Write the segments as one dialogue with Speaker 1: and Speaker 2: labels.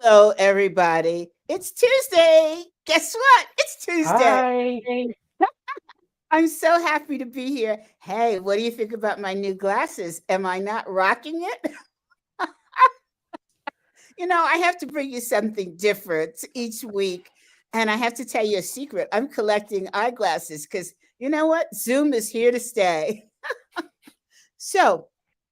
Speaker 1: Hello, everybody. It's Tuesday. Guess what? It's Tuesday.
Speaker 2: Hi.
Speaker 1: I'm so happy to be here. Hey, what do you think about my new glasses? Am I not rocking it? I have to bring you something different each week. And I have to tell you a secret. I'm collecting eyeglasses because you know what? Zoom is here to stay. So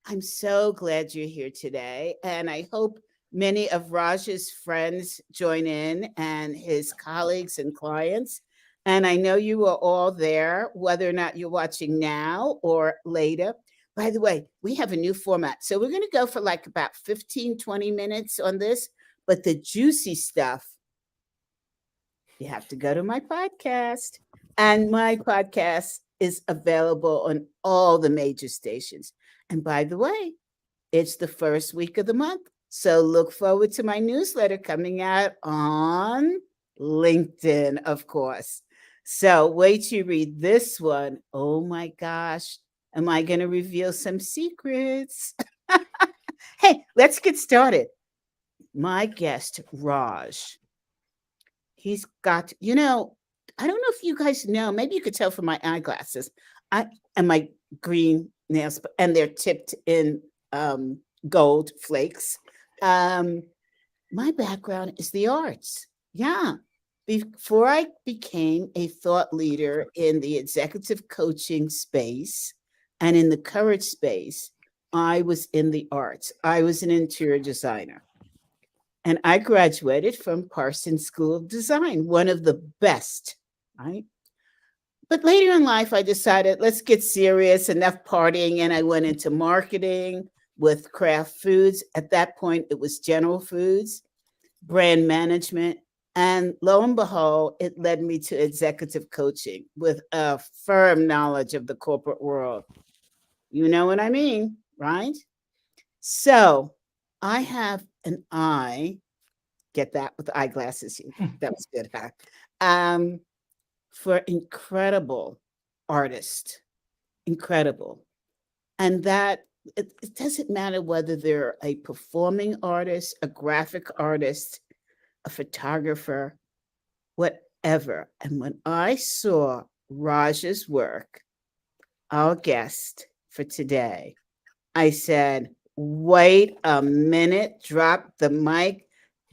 Speaker 1: I'm so glad you're here today. And I hope many of Raj's friends join in and his colleagues and clients. And I know you are all there, whether or not you're watching now or later. By the way, we have a new format. So we're going to go for like about 15, 20 minutes on this. But the juicy stuff, you have to go to my podcast. And my podcast is available on all the major stations. And by the way, it's the first week of the month. So look forward to my newsletter coming out on LinkedIn, of course. So wait till you read this one. Oh my gosh. Am I going to reveal some secrets? Hey, let's get started. My guest, Raj, he's got, I don't know if you guys know, maybe you could tell from my eyeglasses. I and my green nails, and they're tipped in gold flakes. Um, my background is the arts. Yeah. Before I became a thought leader in the executive coaching space and in the courage space, I was in the arts. I was an interior designer. And I graduated from Parsons School of Design, one of the best, right? But later in life, I decided, let's get serious, enough partying. And I went into marketing with Kraft Foods. At that point, it was General Foods, brand management. And lo and behold, it led me to executive coaching with a firm knowledge of the corporate world. You know what I mean, right? So I have an eye, get that with eyeglasses. That was good, huh? For incredible artists, incredible. And that it doesn't matter whether they're a performing artist, a graphic artist, a photographer, whatever. And when I saw Raj's work, our guest for today, I said, wait a minute, drop the mic.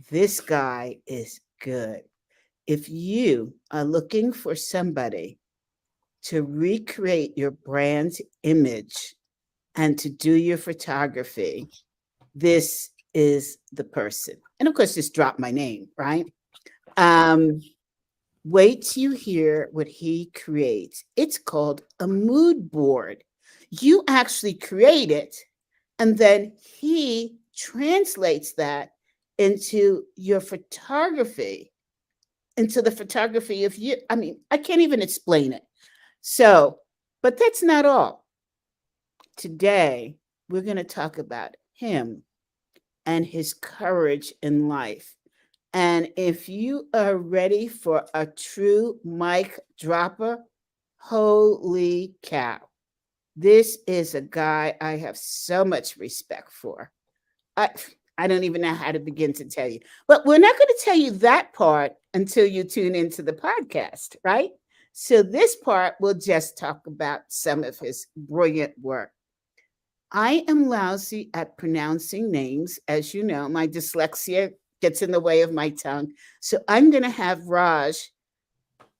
Speaker 1: This guy is good. If you are looking for somebody to recreate your brand's image and to do your photography, this is the person. And of course, just drop my name, right? Wait till you hear what he creates. It's called a mood board. You actually create it, and then he translates that into your photography, into the photography of you. I mean, I can't even explain it. So, but that's not all. Today, we're going to talk about him and his courage in life. And if you are ready for a true mic dropper, holy cow. This is a guy I have so much respect for. I don't even know how to begin to tell you. But we're not going to tell you that part until you tune into the podcast, right? So this part, we'll just talk about some of his brilliant work. I am lousy at pronouncing names. As you know, my dyslexia gets in the way of my tongue. So I'm going to have Raj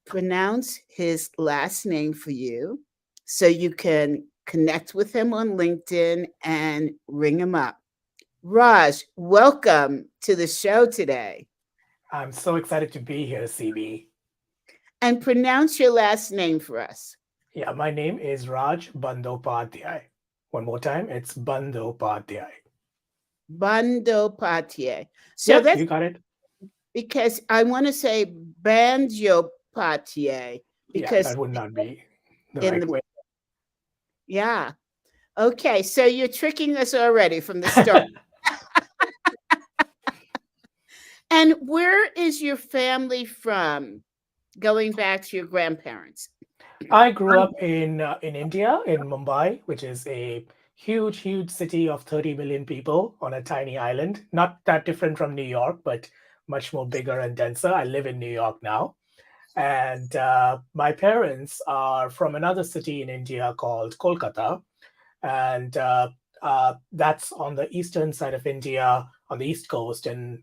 Speaker 1: pronounce his last name for you so you can connect with him on LinkedIn and ring him up. Raj, welcome to the show today.
Speaker 2: I'm so excited to be here, CB.
Speaker 1: And pronounce your last name for us.
Speaker 2: Yeah, my name is Raj Bandyopadhyay. One more time, it's Bandyopadhyay.
Speaker 1: Bandyopadhyay. So
Speaker 2: Yep,
Speaker 1: that's
Speaker 2: you got it.
Speaker 1: because I want to say Bandyopadhyay
Speaker 2: Yeah,
Speaker 1: because
Speaker 2: that would not be the
Speaker 1: in
Speaker 2: right
Speaker 1: the
Speaker 2: way.
Speaker 1: yeah. Okay, so you're tricking us already from the start. And where is your family from? Going back to your grandparents.
Speaker 2: I grew up in India, in Mumbai, which is a huge city of 30 million people on a tiny island. Not that different from New York, but much more bigger and denser. I live in New York now. And my parents are from another city in India called Kolkata. And that's on the eastern side of India, on the east coast. And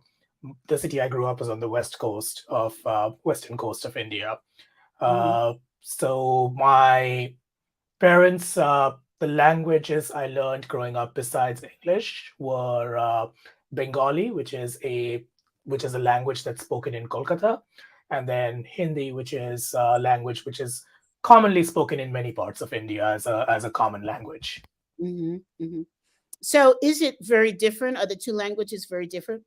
Speaker 2: the city I grew up was on the western coast of India.
Speaker 1: Mhm,
Speaker 2: Uh, so my parents, the languages I learned growing up besides English were Bengali, which is a language that's spoken in Kolkata, and then Hindi, which is a language which is commonly spoken in many parts of India as a common language.
Speaker 1: mhm, mhm. So is it very different? Are the two languages very different?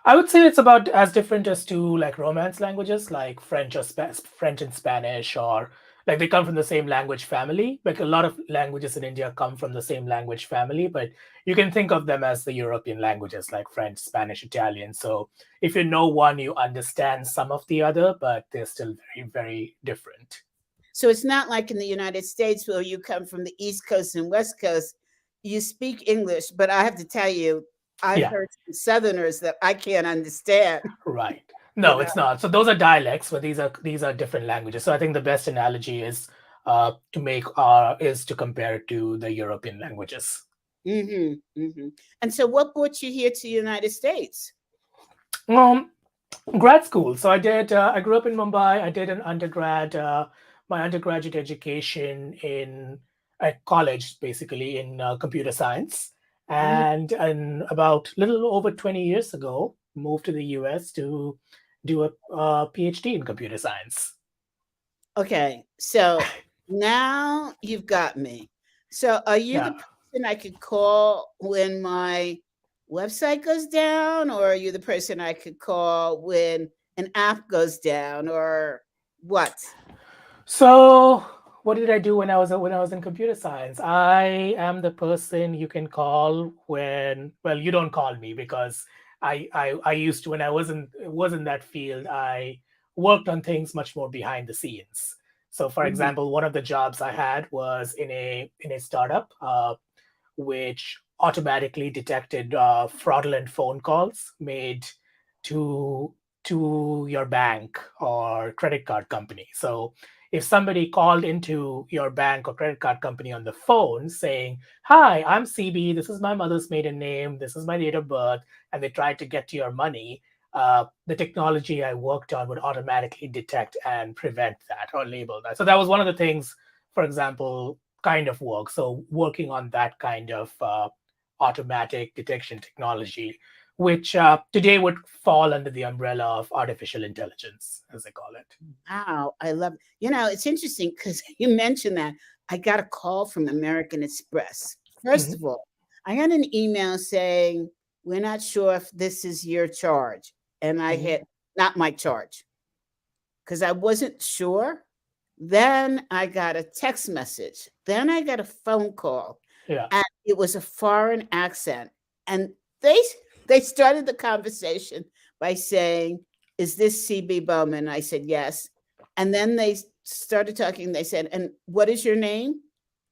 Speaker 2: I would say it's about as different as two like Romance languages, like French and Spanish, or like they come from the same language family. Like a lot of languages in India come from the same language family, but you can think of them as the European languages, like French, Spanish, Italian. So if you know one, you understand some of the other, but they're still very different.
Speaker 1: So it's not like in the United States where you come from the East Coast and West Coast, you speak English, but I have to tell you, I've
Speaker 2: Yeah,
Speaker 1: heard some Southerners that I can't understand,
Speaker 2: right.
Speaker 1: you
Speaker 2: No,
Speaker 1: know.
Speaker 2: it's not. So those are dialects, but these are different languages. So I think the best analogy is to compare it to the European languages.
Speaker 1: And so what brought you here to the United States?
Speaker 2: Um, Grad school. So I did. I grew up in Mumbai. I did an my undergraduate education in at college, basically in computer science,
Speaker 1: Mhm.
Speaker 2: and about little over 20 years ago, moved to the U.S. to do a PhD in computer science.
Speaker 1: Okay, so now you've got me. So are you the
Speaker 2: Yeah.
Speaker 1: person I could call when my website goes down, or are you the person I could call when an app goes down, or what?
Speaker 2: So what did I do when I was in computer science? I am the person you can call when, well, you don't call me because I used to, when I wasn't that field, I worked on things much more behind the scenes. So for
Speaker 1: Mhm.
Speaker 2: example, one of the jobs I had was in a startup which automatically detected fraudulent phone calls made to to your bank or credit card company. So if somebody called into your bank or credit card company on the phone saying, "Hi, I'm CB. This is my mother's maiden name. This is my date of birth," and they tried to get to your money, the technology I worked on would automatically detect and prevent that or label that. So that was one of the things, for example, kind of work. So working on that kind of automatic detection technology, which today would fall under the umbrella of artificial intelligence, as they call it.
Speaker 1: Wow, I love it's interesting because you mentioned that. I got a call from American Express. First
Speaker 2: Mhm.
Speaker 1: of all, I got an email saying, "We're not sure if this is your charge." And I
Speaker 2: Mhm.
Speaker 1: hit, "Not my charge," because I wasn't sure. Then I got a text message. Then I got a phone call,
Speaker 2: Yeah.
Speaker 1: and it was a foreign accent. And they they started the conversation by saying, "Is this CB Bowman?" I said, "Yes." And then they started talking. They said, "And what is your name?"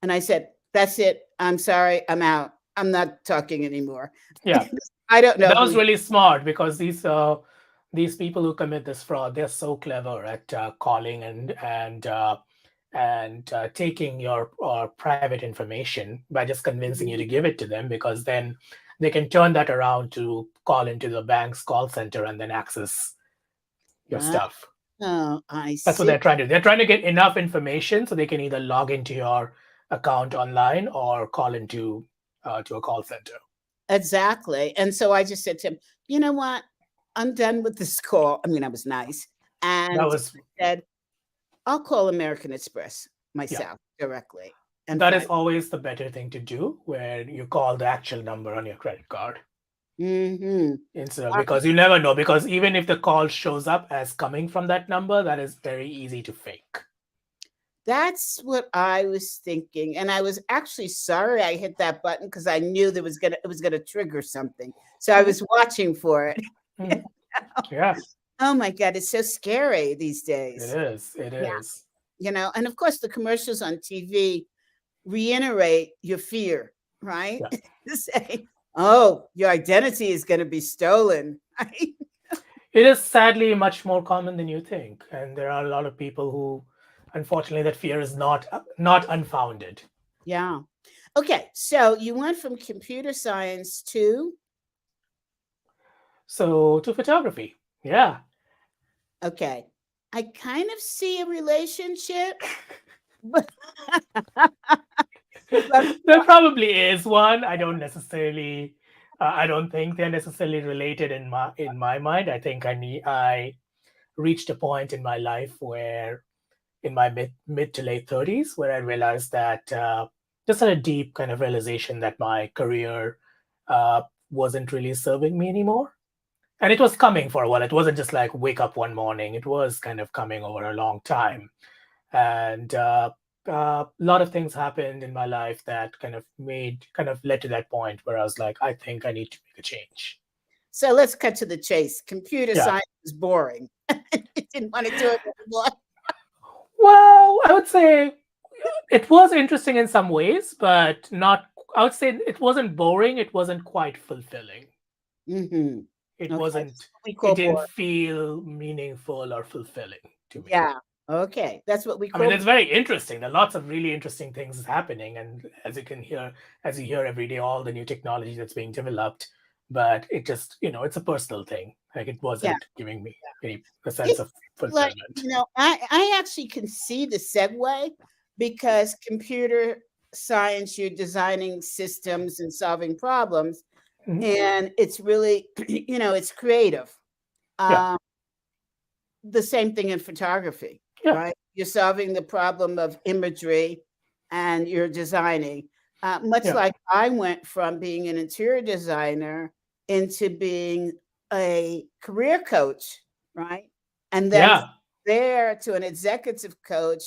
Speaker 1: And I said, "That's it. I'm sorry. I'm out. I'm not talking anymore."
Speaker 2: Yeah.
Speaker 1: I don't know
Speaker 2: That
Speaker 1: who
Speaker 2: was
Speaker 1: you
Speaker 2: really smart because these people who commit this fraud, they're so clever at calling and taking your private information by just convincing you to give it to them, because then they can turn that around to call into the bank's call center and then access your
Speaker 1: are.
Speaker 2: stuff.
Speaker 1: Oh, I
Speaker 2: That's what
Speaker 1: see.
Speaker 2: they're trying to do. They're trying to get enough information so they can either log into your account online or call into to a call center.
Speaker 1: Exactly. And so I just said to him, "You know what? I'm done with this call." I mean, I was nice.
Speaker 2: That
Speaker 1: And
Speaker 2: was
Speaker 1: I said, "I'll call American Express
Speaker 2: Yeah.
Speaker 1: myself directly and
Speaker 2: That is
Speaker 1: find."
Speaker 2: always the better thing to do, where you call the actual number on your credit card
Speaker 1: Mm-hmm.
Speaker 2: instead of, because you never know, because even if the call shows up as coming from that number, that is very easy to fake.
Speaker 1: That's what I was thinking. And I was actually sorry I hit that button because I knew it was gonna trigger something. So I
Speaker 2: Mhm,
Speaker 1: was watching for it.
Speaker 2: mhm. Yeah,
Speaker 1: Oh my God, it's so scary these
Speaker 2: it
Speaker 1: days.
Speaker 2: is. It
Speaker 1: Yeah.
Speaker 2: is.
Speaker 1: And of course the commercials on TV reiterate your fear. right?
Speaker 2: Yeah.
Speaker 1: To say, oh, your identity is going to be stolen. Right?
Speaker 2: It is sadly much more common than you think, and there are a lot of people who, unfortunately, that fear is not unfounded.
Speaker 1: Yeah. Okay. So you went from computer science to,
Speaker 2: So to photography, yeah.
Speaker 1: okay, I kind of see a relationship, but, but
Speaker 2: There probably is one. I don't necessarily. I don't think they're necessarily related in my mind. I think I reached a point in my life where, in my mid to late 30s, where I realized that just had a deep kind of realization that my career uh, wasn't really serving me anymore. And it was coming for a while. It wasn't just like wake up one morning. It was kind of coming over a long time. And a lot of things happened in my life that kind of led to that point where I was like, I think I need to make a change.
Speaker 1: so let's cut to the chase. Computer
Speaker 2: Yeah.
Speaker 1: science is boring. You didn't want to do it anymore.
Speaker 2: Well, I would say it was interesting in some ways, but not. I would say it wasn't boring. It wasn't quite fulfilling.
Speaker 1: Mm-hmm.
Speaker 2: It
Speaker 1: Okay.
Speaker 2: wasn't.
Speaker 1: That's what we
Speaker 2: It
Speaker 1: call
Speaker 2: didn't
Speaker 1: boring.
Speaker 2: feel meaningful or fulfilling to me.
Speaker 1: Yeah. Okay. That's what we
Speaker 2: I mean,
Speaker 1: call.
Speaker 2: it's very interesting. There are lots of really interesting things happening, and as you hear every day, all the new technology that's being developed. But it just, it's a personal thing. Like it
Speaker 1: Yeah.
Speaker 2: wasn't giving me a sense
Speaker 1: It's
Speaker 2: of
Speaker 1: like,
Speaker 2: fulfillment.
Speaker 1: I actually can see the segue because computer science, you're designing systems and solving problems,
Speaker 2: Mhm.
Speaker 1: and it's really, it's creative.
Speaker 2: Yeah,
Speaker 1: Um, the same thing in photography,
Speaker 2: yeah,
Speaker 1: right? You're solving the problem of imagery and you're designing. Much
Speaker 2: yeah,
Speaker 1: like I went from being an interior designer into being a career coach, right? And then
Speaker 2: yeah,
Speaker 1: there to an executive coach,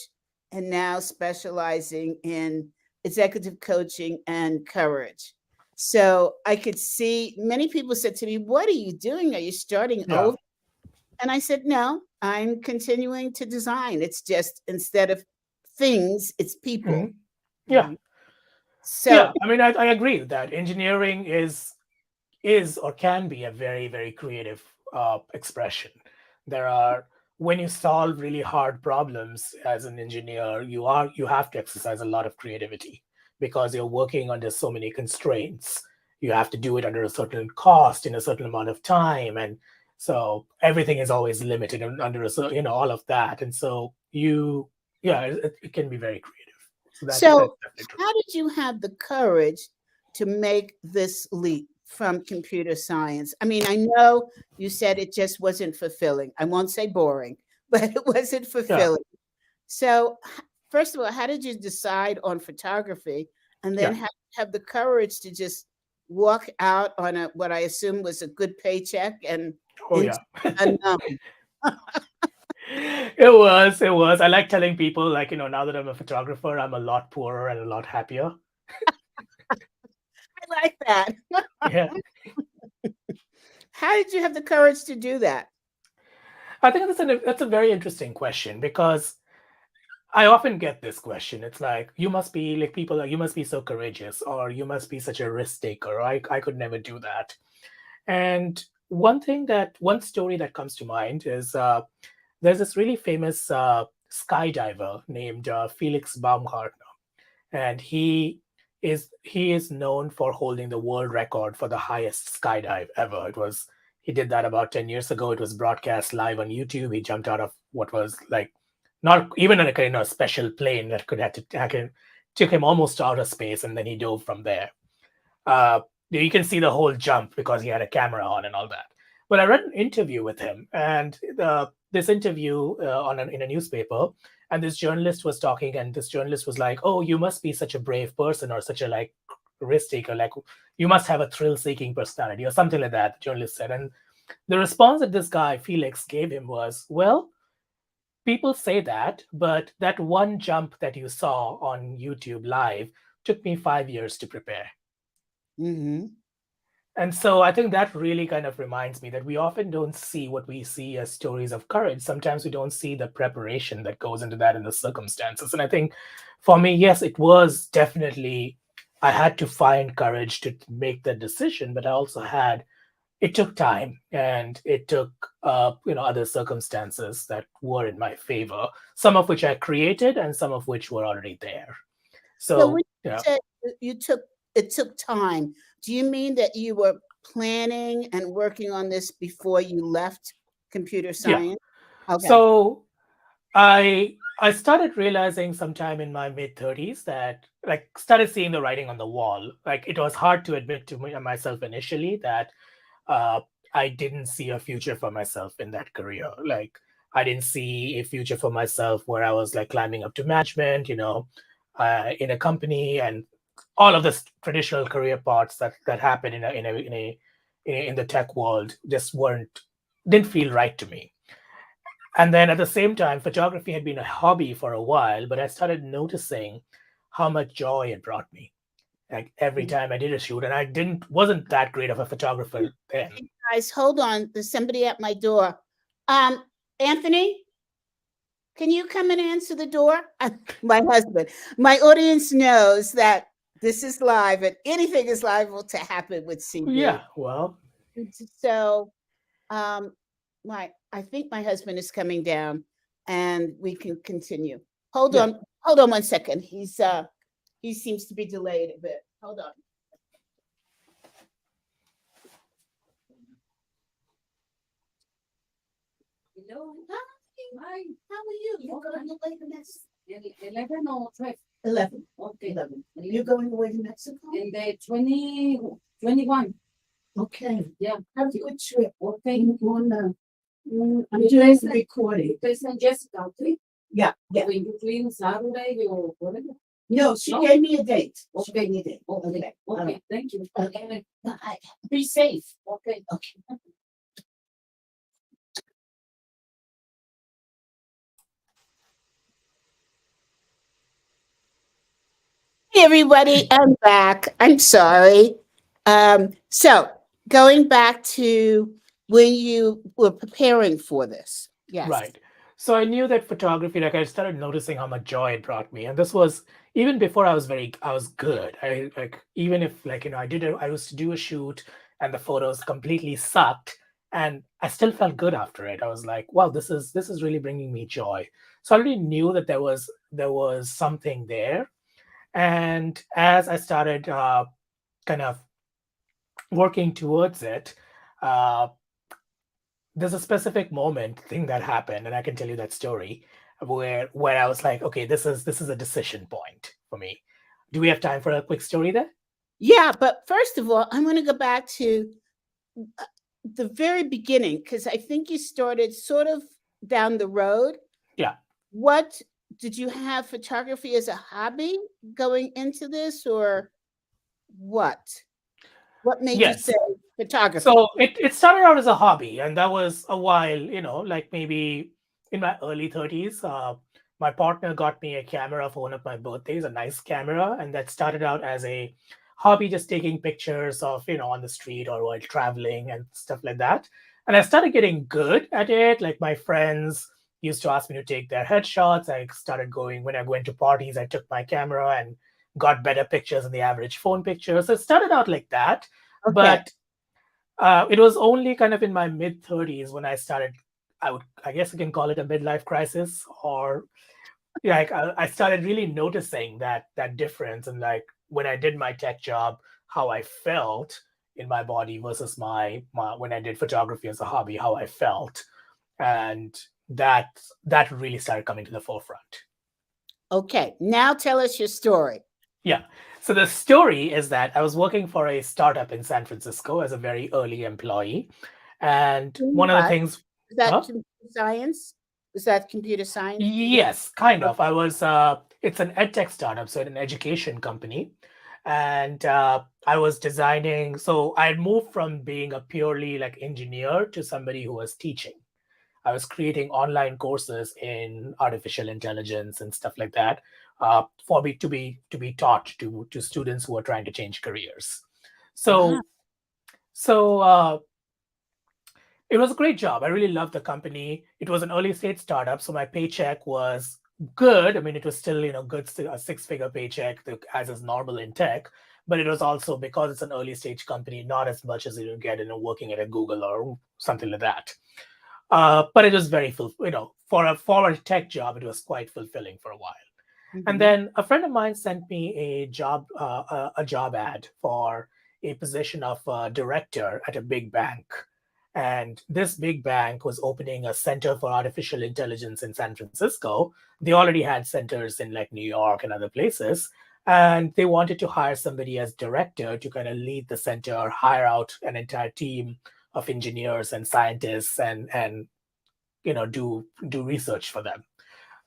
Speaker 1: and now specializing in executive coaching and courage. So I could see many people said to me, "What are you doing? Are you starting
Speaker 2: yeah.
Speaker 1: over?" And I said, "No, I'm continuing to design. It's just instead of things, it's people."
Speaker 2: Mhm. Yeah,
Speaker 1: Right.
Speaker 2: yeah.
Speaker 1: So,
Speaker 2: I mean, I agree that engineering is or can be a very very creative expression. There are When you solve really hard problems as an engineer, you have to exercise a lot of creativity because you're working under so many constraints. You have to do it under a certain cost in a certain amount of time, and so everything is always limited and under a all of that. And so yeah, it can be very creative. So that's
Speaker 1: so
Speaker 2: definitely true.
Speaker 1: how did you have the courage to make this leap from computer science? I mean, I know you said it just wasn't fulfilling. I won't say boring, but it wasn't
Speaker 2: Yeah,
Speaker 1: fulfilling. So, first of all, how did you decide on photography, and then
Speaker 2: yeah.
Speaker 1: have the courage to just walk out on a what I assume was a good paycheck and
Speaker 2: Oh
Speaker 1: into
Speaker 2: yeah.
Speaker 1: the unknown?
Speaker 2: It was. I like telling people, like, now that I'm a photographer, I'm a lot poorer and a lot happier.
Speaker 1: I like that.
Speaker 2: Yeah.
Speaker 1: How did you have the courage to do that?
Speaker 2: I think that's a very interesting question because I often get this question. It's like, you must be like people are, you must be so courageous, or you must be such a risk taker. I could never do that. And one story that comes to mind is there's this really famous skydiver named Felix Baumgartner, and he is known for holding the world record for the highest skydive ever. He did that about 10 years ago. It was broadcast live on YouTube. He jumped out of what was like not even in a kind of special plane that could have to took him almost to outer space, and then he dove from there. You can see the whole jump because he had a camera on and all that. But I read an interview with him, and this interview in a newspaper, and this journalist was talking, and this journalist was like, "Oh, you must be such a brave person, or such a like risk taker, like you must have a thrill-seeking personality, or something like that." The journalist said, and the response that this guy Felix gave him was, "Well, people say that, but that one jump that you saw on YouTube live took me 5 years to prepare."
Speaker 1: Hmm.
Speaker 2: And so I think that really kind of reminds me that we often don't see what we see as stories of courage. Sometimes we don't see the preparation that goes into that and the circumstances. And I think for me, yes, it was definitely I had to find courage to make that decision, but I also had it took time and it took other circumstances that were in my favor, some of which I created and some of which were already there.
Speaker 1: So when
Speaker 2: So
Speaker 1: you said you took it took time, do you mean that you were planning and working on this before you left computer
Speaker 2: yeah.
Speaker 1: science? Okay.
Speaker 2: So I started realizing sometime in my mid 30s that like started seeing the writing on the wall. Like it was hard to admit to myself initially that uh, I didn't see a future for myself in that career. Like I didn't see a future for myself where I was like climbing up to management, in a company and all of the traditional career paths that happen in the tech world just weren't didn't feel right to me. And then at the same time, photography had been a hobby for a while, but I started noticing how much joy it brought me. Like every time I did a shoot, and I didn't wasn't that great of a photographer then.
Speaker 1: Hey, guys, hold on. There's somebody at my door. Anthony, can you come and answer the door? My husband. My audience knows that this is live and anything is liable to happen with CB.
Speaker 2: Yeah, well,
Speaker 1: So I think my husband is coming down and we can continue. Hold
Speaker 2: yeah.
Speaker 1: on 1 second. He seems to be delayed a bit. Hold on. Hello. Hi. How are you? You're going away to Mexico.
Speaker 3: 11 or 12?
Speaker 1: 11.
Speaker 3: Okay.
Speaker 1: 11. You're going away to Mexico?
Speaker 3: In the 21.
Speaker 1: Okay.
Speaker 3: Yeah.
Speaker 1: Have a good trip.
Speaker 3: Okay.
Speaker 1: I'm doing the recording.
Speaker 3: Person Jessica, okay?
Speaker 1: Yeah.
Speaker 3: When you clean Saturday or whatever?
Speaker 1: No, she
Speaker 3: No?
Speaker 1: gave me a date. She
Speaker 3: Okay.
Speaker 1: gave me a date.
Speaker 3: Okay. Okay. Thank you.
Speaker 1: Okay. Be safe.
Speaker 3: Okay.
Speaker 1: Okay. Hey everybody, I'm back. I'm sorry. So going back to when you were preparing for this. Yes.
Speaker 2: Right. So I knew that photography, like I started noticing how much joy it brought me. And this was even before I was good. I like, even if like, I used to do a shoot and the photos completely sucked and I still felt good after it. I was like, wow, this is really bringing me joy. So I already knew that there was something there. And as I started kind of working towards it, uh, there's a specific moment thing that happened, and I can tell you that story where I was like, okay, this is a decision point for me. Do we have time for a quick story there?
Speaker 1: Yeah, but first of all, I'm going to go back to the very beginning because I think you started sort of down the road.
Speaker 2: Yeah.
Speaker 1: What did you have photography as a hobby going into this, or what? What made you say
Speaker 2: Yes.
Speaker 1: photography?
Speaker 2: So it started out as a hobby, and that was a while, like maybe in my early 30s. My partner got me a camera for one of my birthdays, a nice camera, and that started out as a hobby, just taking pictures of, on the street or while traveling and stuff like that. And I started getting good at it. Like my friends used to ask me to take their headshots. I started going when I went to parties, I took my camera and got better pictures than the average phone picture. So it started out like that.
Speaker 1: Okay.
Speaker 2: But it was only kind of in my mid 30s when I started. I guess you can call it a midlife crisis, or like I started really noticing that difference, and like when I did my tech job, how I felt in my body versus my when I did photography as a hobby, how I felt, and that really started coming to the forefront.
Speaker 1: Okay. Now tell us your story.
Speaker 2: Yeah. So the story is that I was working for a startup in San Francisco as a very early employee. And one of the
Speaker 1: What?
Speaker 2: things,
Speaker 1: Is that
Speaker 2: huh?
Speaker 1: computer science? Is that computer science?
Speaker 2: Yes, kind
Speaker 1: Okay.
Speaker 2: of. It's an ed tech startup, so an education company. And I was designing, so I had moved from being a purely like engineer to somebody who was teaching. I was creating online courses in artificial intelligence and stuff like that for me to be taught to students who are trying to change careers.
Speaker 1: Wow.
Speaker 2: So it was a great job. I really loved the company. It was an early stage startup, so my paycheck was good. I mean, it was still good, a 6-figure paycheck as is normal in tech. but it was also because it's an early stage company, not as much as you get working at a Google or something like that. But it was very for a tech job, it was quite fulfilling for a while. And then a friend of mine sent me a job ad for a position of director at a big bank. And this big bank was opening a center for artificial intelligence in San Francisco. They already had centers in like New York and other places. And they wanted to hire somebody as director to kind of lead the center, hire out an entire team of engineers and scientists and do research for them.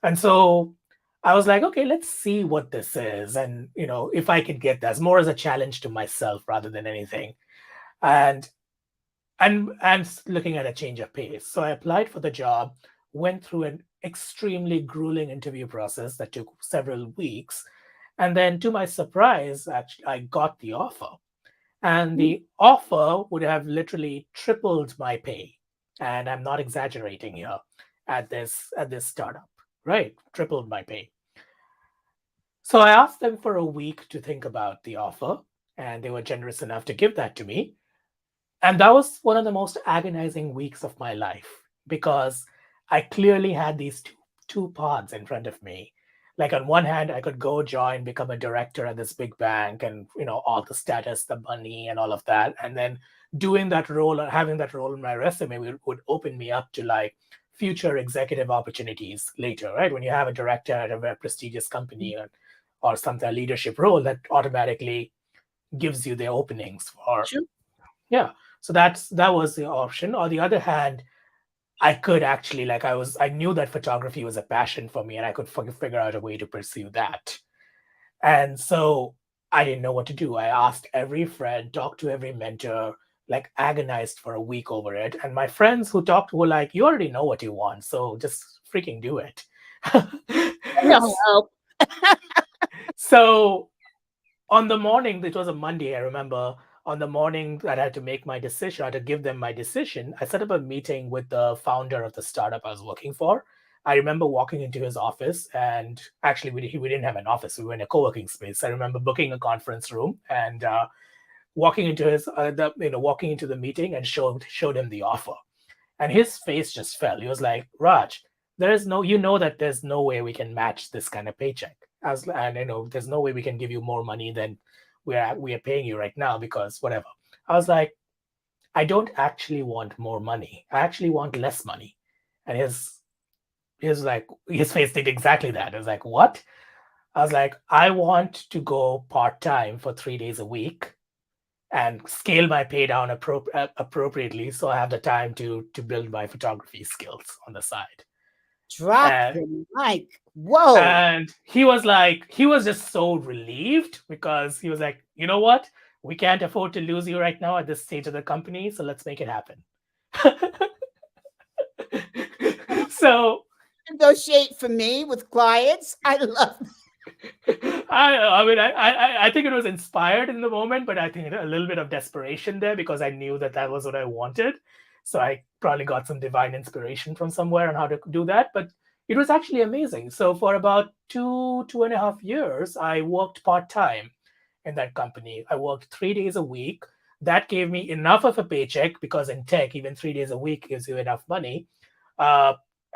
Speaker 2: And so I was like, okay, let's see what this is. And, if I could get that, more as a challenge to myself rather than anything. And looking at a change of pace. So I applied for the job, went through an extremely grueling interview process that took several weeks. And then to my surprise, actually, I got the offer. And the offer would have literally tripled my pay. And I'm not exaggerating here at this startup, right? Tripled my pay. So I asked them for a week to think about the offer, and they were generous enough to give that to me. And that was one of the most agonizing weeks of my life because I clearly had these two paths in front of me. Like on one hand, I could go join, become a director at this big bank and, all the status, the money and all of that. And then doing that role or having that role in my resume would open me up to like future executive opportunities later, right? When you have a director at a very prestigious company or something, a leadership role, that automatically gives you the openings for,
Speaker 1: Sure.
Speaker 2: yeah. So that was the option. On the other hand, I could actually I knew that photography was a passion for me and I could figure out a way to pursue that. And so I didn't know what to do. I asked every friend, talked to every mentor, like agonized for a week over it. And my friends who talked were like, you already know what you want, so just freaking do it.
Speaker 1: No help.
Speaker 2: So on the morning, it was a Monday, I remember, on the morning that I had to make my decision, I had to give them my decision, I set up a meeting with the founder of the startup I was working for. I remember walking into his office, and actually, we didn't have an office. We were in a co-working space. I remember booking a conference room and walking into walking into the meeting and showed him the offer. And his face just fell. He was like, Raj, there's no way we can match this kind of paycheck. There's no way we can give you more money than we are paying you right now because whatever. I was like, I don't actually want more money. I actually want less money. And his face did exactly that. I was like, what? I was like, I want to go part-time for 3 days a week and scale my pay down appropriately so I have the time to build my photography skills on the side.
Speaker 1: Drop
Speaker 2: And,
Speaker 1: the mic. Whoa.
Speaker 2: and he was just so relieved because he was like, you know what? We can't afford to lose you right now at this stage of the company, so let's make it happen. So
Speaker 1: Negotiate for me with clients. I love
Speaker 2: I think it was inspired in the moment, but I think a little bit of desperation there because I knew that was what I wanted. So I probably got some divine inspiration from somewhere on how to do that. But it was actually amazing. So for about 2.5 years, I worked part-time in that company. I worked 3 days a week. That gave me enough of a paycheck because in tech, even 3 days a week gives you enough money.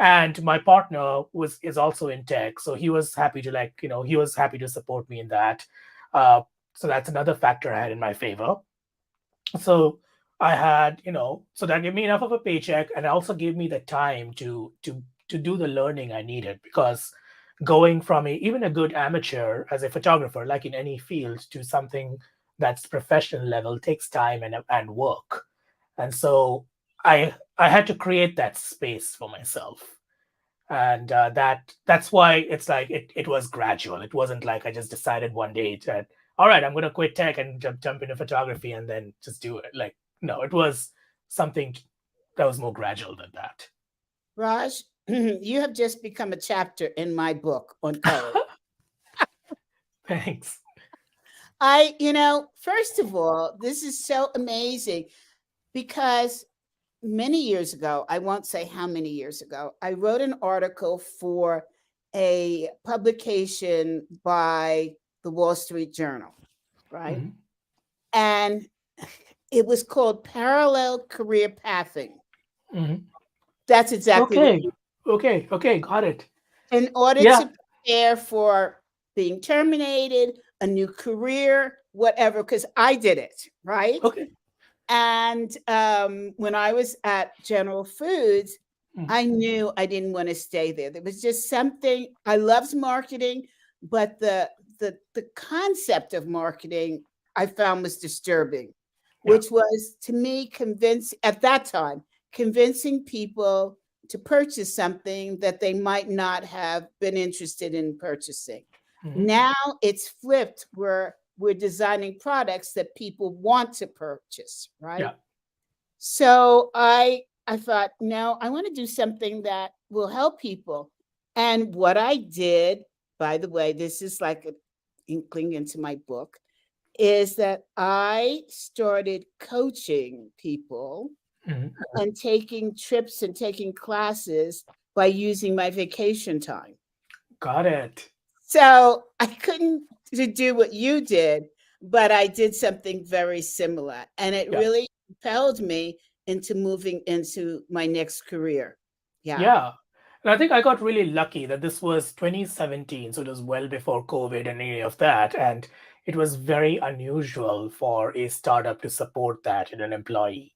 Speaker 2: And my partner is also in tech, so he was happy to support me in that. So that's another factor I had in my favor. So I had, so that gave me enough of a paycheck, and also gave me the time to do the learning I needed, because going from even a good amateur as a photographer, like in any field, to something that's professional level takes time and work. And so I had to create that space for myself, and that's why it's like it was gradual. It wasn't like I just decided one day that, all right, I'm going to quit tech and jump into photography and then just do it. Like, no, it was something that was more gradual than that.
Speaker 1: Raj, you have just become a chapter in my book on courage.
Speaker 2: Thanks.
Speaker 1: First of all, this is so amazing because many years ago, I won't say how many years ago, I wrote an article for a publication by the Wall Street Journal. right?
Speaker 2: Mhm.
Speaker 1: And it was called parallel career pathing.
Speaker 2: Mhm.
Speaker 1: That's exactly what
Speaker 2: Okay.
Speaker 1: you,
Speaker 2: Okay. Got it.
Speaker 1: in order
Speaker 2: Yeah.
Speaker 1: to prepare for being terminated, a new career, whatever, because I did it, right?
Speaker 2: Okay.
Speaker 1: And when I was at General Foods,
Speaker 2: Mm.
Speaker 1: I knew I didn't want to stay there. There was just something, I loved marketing, but the concept of marketing I found was disturbing,
Speaker 2: Yeah.
Speaker 1: which was to me convince at that time, convincing people to purchase something that they might not have been interested in purchasing.
Speaker 2: Mhm.
Speaker 1: Now it's flipped where we're designing products that people want to purchase, right?
Speaker 2: Yeah.
Speaker 1: So I thought, no, I want to do something that will help people. And what I did, by the way, this is like an inkling into my book, is that I started coaching people
Speaker 2: Mhm.
Speaker 1: and taking trips and taking classes by using my vacation time.
Speaker 2: Got it.
Speaker 1: So I couldn't do what you did, but I did something very similar. And it
Speaker 2: Yeah.
Speaker 1: really propelled me into moving into my next career. Yeah.
Speaker 2: Yeah. And I think I got really lucky that this was 2017, so it was well before COVID and any of that. And it was very unusual for a startup to support that in an employee,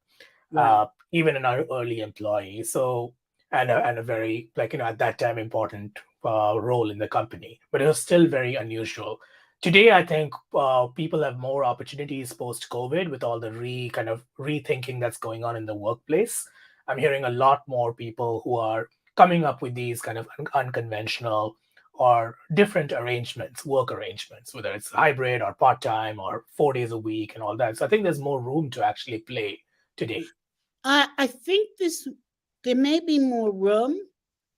Speaker 1: Right.
Speaker 2: even an early employee. So, and a very, like, at that time, important role in the company. But it was still very unusual. Today, I think people have more opportunities post COVID with all the kind of rethinking that's going on in the workplace. I'm hearing a lot more people who are coming up with these kind of unconventional or different arrangements, work arrangements, whether it's hybrid or part time or 4 days a week and all that. So I think there's more room to actually play today.
Speaker 1: I think there may be more room,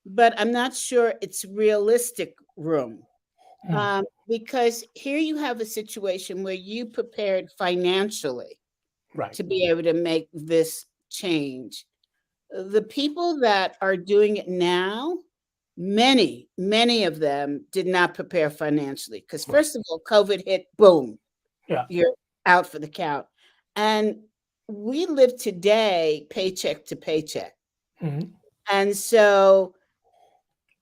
Speaker 1: but I'm not sure it's realistic room.
Speaker 2: Mm,
Speaker 1: Because here you have a situation where you prepared financially
Speaker 2: right,
Speaker 1: to be able to make this change. The people that are doing it now, many of them did not prepare financially because,
Speaker 2: right.
Speaker 1: first of all, COVID hit, boom,
Speaker 2: Yeah.
Speaker 1: you're out for the count. And we live today paycheck to paycheck.
Speaker 2: Mhm.
Speaker 1: And so,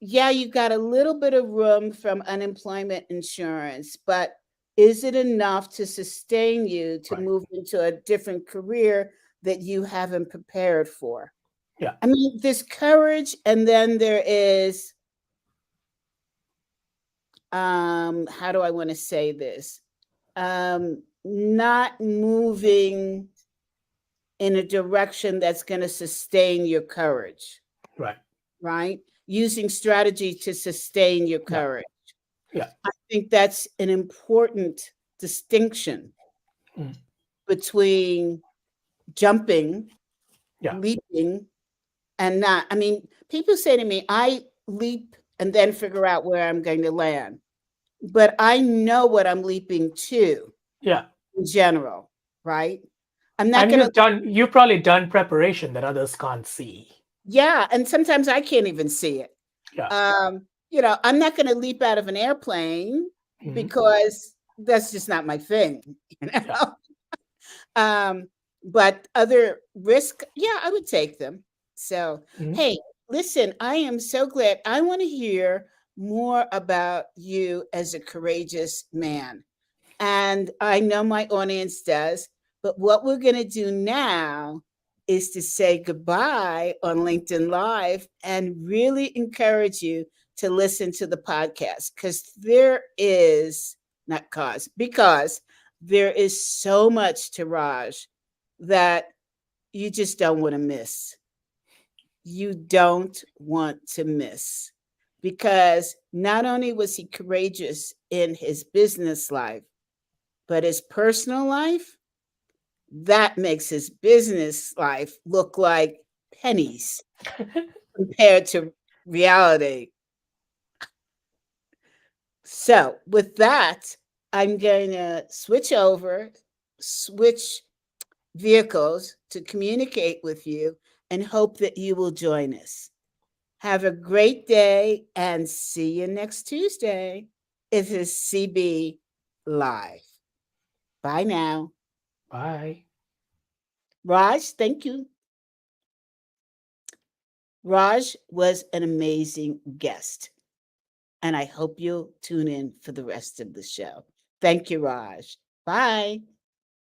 Speaker 1: yeah, you got a little bit of room from unemployment insurance, but is it enough to sustain you to
Speaker 2: Right.
Speaker 1: move into a different career that you haven't prepared for?
Speaker 2: Yeah.
Speaker 1: I mean, there's courage, and then there is, how do I want to say this? Not moving in a direction that's going to sustain your courage,
Speaker 2: Right.
Speaker 1: right? Using strategy to sustain your
Speaker 2: Yeah.
Speaker 1: courage.
Speaker 2: Yeah.
Speaker 1: I think that's an important distinction
Speaker 2: Mm.
Speaker 1: between jumping,
Speaker 2: Yeah.
Speaker 1: leaping, and not. I mean, people say to me, I leap and then figure out where I'm going to land. But I know what I'm leaping to
Speaker 2: Yeah.
Speaker 1: in general, right? I'm not
Speaker 2: And
Speaker 1: going to,
Speaker 2: you've probably done preparation that others can't see.
Speaker 1: yeah. And sometimes I can't even see it.
Speaker 2: Yeah.
Speaker 1: I'm not going to leap out of an airplane
Speaker 2: Mhm.
Speaker 1: because that's just not my thing, you
Speaker 2: Yeah.
Speaker 1: know? But other risk, yeah, I would take them. So,
Speaker 2: Mhm.
Speaker 1: hey, listen, I am so glad. I want to hear more about you as a courageous man. And I know my audience does. But what we're going to do now is to say goodbye on LinkedIn Live and really encourage you to listen to the podcast because there is so much to Raj that you just don't want to miss. You don't want to miss because not only was he courageous in his business life, but his personal life, that makes his business life look like pennies compared to reality. So, with that, I'm going to switch vehicles to communicate with you and hope that you will join us. Have a great day and see you next Tuesday. It is CB Live. Bye now.
Speaker 2: Bye.
Speaker 1: Raj, thank you. Raj was an amazing guest, and I hope you'll tune in for the rest of the show. Thank you, Raj. Bye.